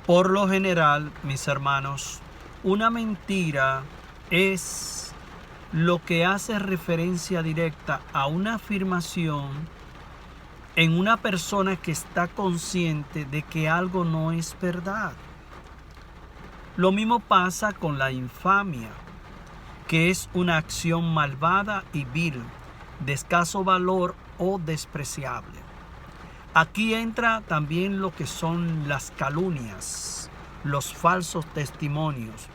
Por lo general, mis hermanos, una mentira es lo que hace referencia directa a una afirmación en una persona que está consciente de que algo no es verdad. Lo mismo pasa con la infamia, que es una acción malvada y vil, de escaso valor o despreciable. Aquí entra también lo que son las calumnias, los falsos testimonios.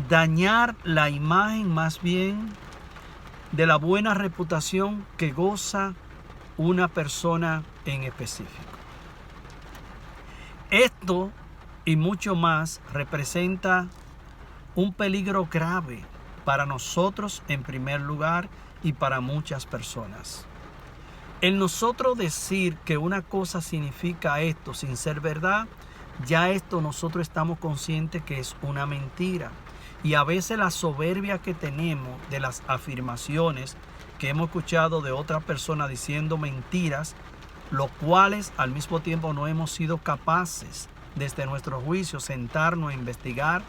Dañar la imagen más bien de la buena reputación que goza una persona en específico. Esto y mucho más representa un peligro grave para nosotros en primer lugar y para muchas personas. El nosotros decir que una cosa significa esto sin ser verdad, ya esto nosotros estamos conscientes que es una mentira. Y a veces la soberbia que tenemos de las afirmaciones que hemos escuchado de otras personas diciendo mentiras, los cuales al mismo tiempo no hemos sido capaces desde nuestro juicio sentarnos a investigar,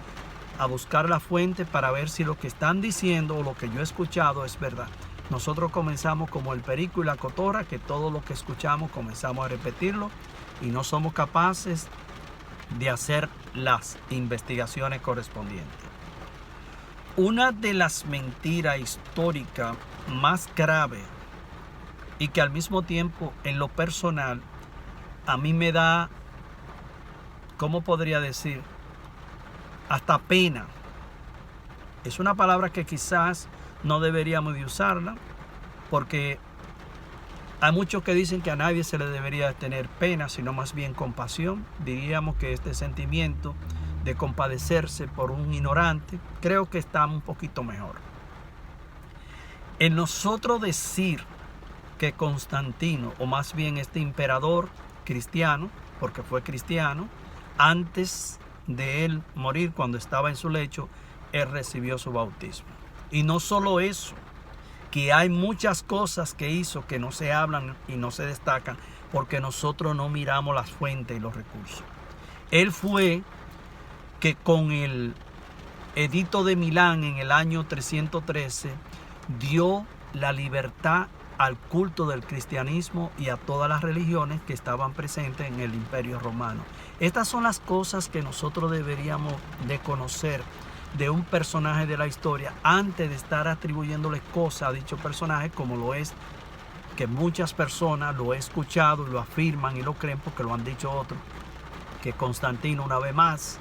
a buscar la fuente para ver si lo que están diciendo o lo que yo he escuchado es verdad. Nosotros comenzamos como el perico y la cotorra, que todo lo que escuchamos comenzamos a repetirlo y no somos capaces de hacer las investigaciones correspondientes. Una de las mentiras históricas más graves y que al mismo tiempo en lo personal a mí me da, ¿cómo podría decir? Hasta pena. Es una palabra que quizás no deberíamos de usarla porque hay muchos que dicen que a nadie se le debería tener pena, sino más bien compasión. Diríamos que este sentimiento de compadecerse por un ignorante, creo que está un poquito mejor. En nosotros decir que Constantino, o más bien este emperador cristiano, porque fue cristiano, antes de él morir, cuando estaba en su lecho, él recibió su bautismo. Y no solo eso, que hay muchas cosas que hizo que no se hablan y no se destacan, porque nosotros no miramos las fuentes y los recursos. Él fue que con el edicto de Milán en el año 313 dio la libertad al culto del cristianismo y a todas las religiones que estaban presentes en el Imperio Romano. Estas son las cosas que nosotros deberíamos de conocer de un personaje de la historia antes de estar atribuyéndole cosas a dicho personaje, como lo es que muchas personas lo he escuchado y lo afirman y lo creen porque lo han dicho otros, que Constantino, una vez más,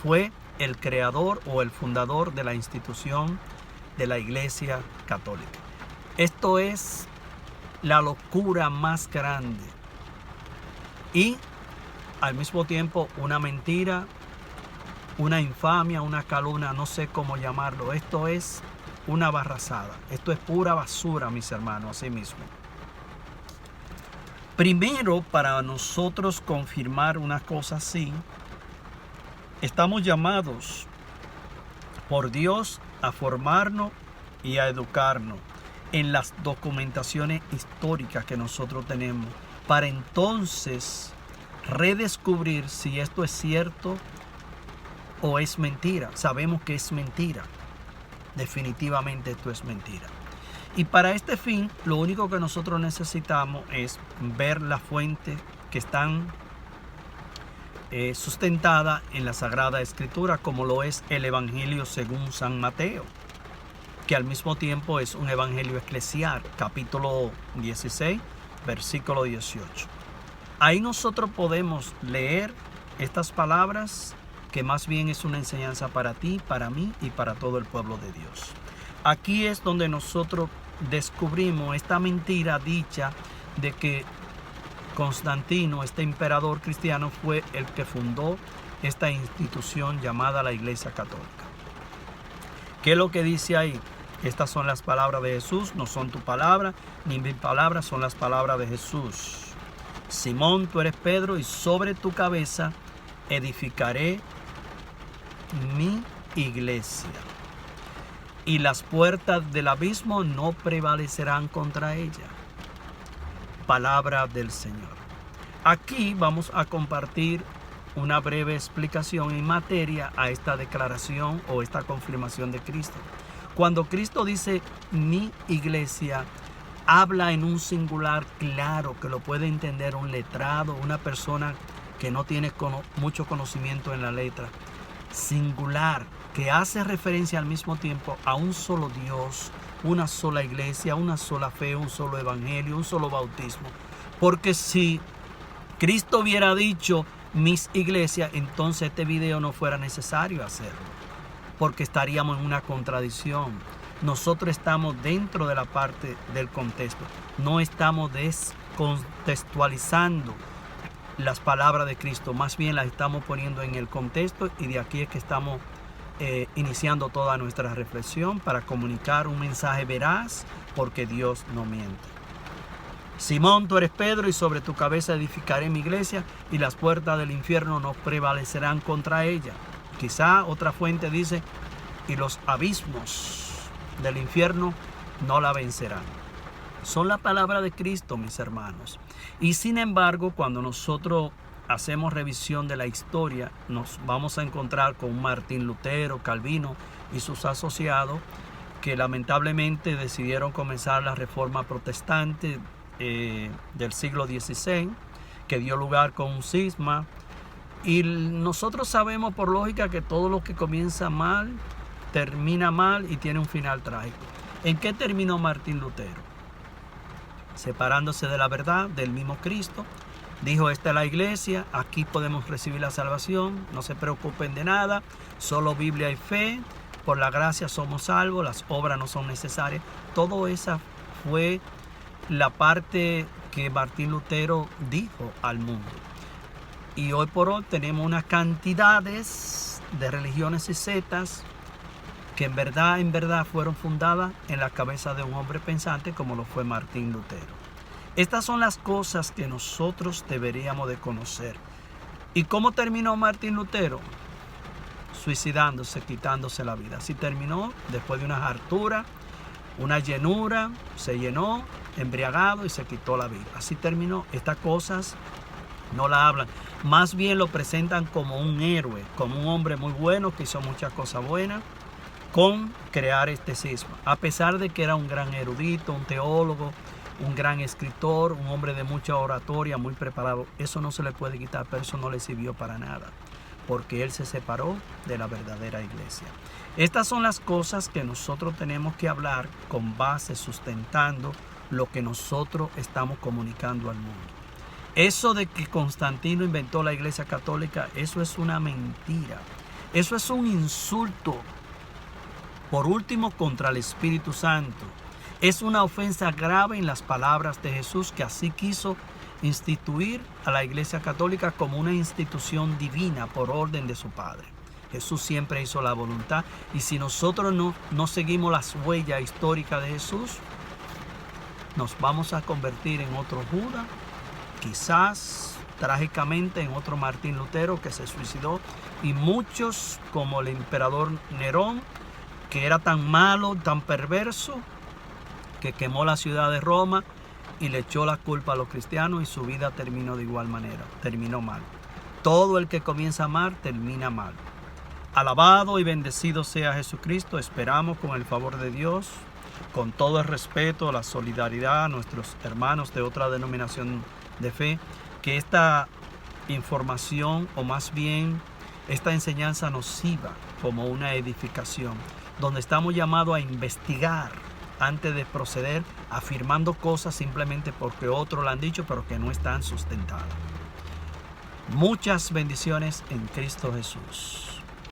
fue el creador o el fundador de la institución de la Iglesia Católica. Esto es la locura más grande y al mismo tiempo una mentira, una infamia, una calumnia, no sé cómo llamarlo. Esto es una barrazada. Esto es pura basura, mis hermanos, así mismo. Primero, para nosotros confirmar una cosa así, estamos llamados por Dios a formarnos y a educarnos en las documentaciones históricas que nosotros tenemos, para entonces redescubrir si esto es cierto o es mentira. Sabemos que es mentira. Definitivamente esto es mentira. Y para este fin, lo único que nosotros necesitamos es ver la fuente que están sustentada en la Sagrada Escritura, como lo es el Evangelio según San Mateo, que al mismo tiempo es un evangelio eclesial, capítulo 16, versículo 18. Ahí nosotros podemos leer estas palabras, que más bien es una enseñanza para ti, para mí y para todo el pueblo de Dios. Aquí es donde nosotros descubrimos esta mentira dicha de que Constantino, este emperador cristiano, fue el que fundó esta institución llamada la Iglesia Católica. ¿Qué es lo que dice ahí? Estas son las palabras de Jesús, no son tu palabra, ni mis palabras, son las palabras de Jesús. Simón, tú eres Pedro, y sobre tu cabeza edificaré mi iglesia, y las puertas del abismo no prevalecerán contra ella. Palabra del Señor. Aquí vamos a compartir una breve explicación en materia a esta declaración o esta confirmación de Cristo. Cuando Cristo dice mi iglesia, habla en un singular claro que lo puede entender un letrado, una persona que no tiene mucho conocimiento en la letra. Singular, que hace referencia al mismo tiempo a un solo Dios, una sola iglesia, una sola fe, un solo evangelio, un solo bautismo. Porque si Cristo hubiera dicho mis iglesias, entonces este video no fuera necesario hacerlo, porque estaríamos en una contradicción. Nosotros estamos dentro de la parte del contexto, no estamos descontextualizando las palabras de Cristo, más bien las estamos poniendo en el contexto, y de aquí es que estamos iniciando toda nuestra reflexión para comunicar un mensaje veraz, porque Dios no miente. Simón, tú eres Pedro, y sobre tu cabeza edificaré mi iglesia, y las puertas del infierno no prevalecerán contra ella. Quizá otra fuente dice, y los abismos del infierno no la vencerán. Son la palabra de Cristo, mis hermanos. Y sin embargo, cuando nosotros hacemos revisión de la historia, nos vamos a encontrar con Martín Lutero, Calvino y sus asociados, que lamentablemente decidieron comenzar la reforma protestante del siglo XVI, que dio lugar con un cisma. Y nosotros sabemos por lógica que todo lo que comienza mal, termina mal y tiene un final trágico. ¿En qué terminó Martín Lutero? Separándose de la verdad, del mismo Cristo. Dijo, esta es la iglesia, aquí podemos recibir la salvación, no se preocupen de nada, solo Biblia y fe, por la gracia somos salvos, las obras no son necesarias. Todo esa fue la parte que Martín Lutero dijo al mundo. Y hoy por hoy tenemos unas cantidades de religiones y sectas que en verdad fueron fundadas en la cabeza de un hombre pensante como lo fue Martín Lutero. Estas son las cosas que nosotros deberíamos de conocer. ¿Y cómo terminó Martín Lutero? Suicidándose, quitándose la vida. Así terminó, después de una hartura, una llenura, se llenó, embriagado y se quitó la vida. Así terminó. Estas cosas no la hablan. Más bien lo presentan como un héroe, como un hombre muy bueno que hizo muchas cosas buenas con crear este cisma. A pesar de que era un gran erudito, un teólogo, un gran escritor, un hombre de mucha oratoria, muy preparado, eso no se le puede quitar, pero eso no le sirvió para nada, porque él se separó de la verdadera iglesia. Estas son las cosas que nosotros tenemos que hablar con base, sustentando lo que nosotros estamos comunicando al mundo. Eso de que Constantino inventó la iglesia católica, eso es una mentira. Eso es un insulto, por último, contra el Espíritu Santo. Es una ofensa grave en las palabras de Jesús, que así quiso instituir a la iglesia católica como una institución divina por orden de su Padre. Jesús siempre hizo la voluntad, y si nosotros no seguimos las huellas históricas de Jesús, nos vamos a convertir en otro Judas, quizás trágicamente en otro Martín Lutero que se suicidó, y muchos como el emperador Nerón, que era tan malo, tan perverso, que quemó la ciudad de Roma y le echó la culpa a los cristianos, y su vida terminó de igual manera, terminó mal. Todo el que comienza mal termina mal. Alabado y bendecido sea Jesucristo. Esperamos, con el favor de Dios, con todo el respeto, la solidaridad a nuestros hermanos de otra denominación de fe, que esta información, o más bien esta enseñanza, nos sirva como una edificación, donde estamos llamados a investigar antes de proceder afirmando cosas simplemente porque otros lo han dicho, pero que no están sustentadas. Muchas bendiciones en Cristo Jesús.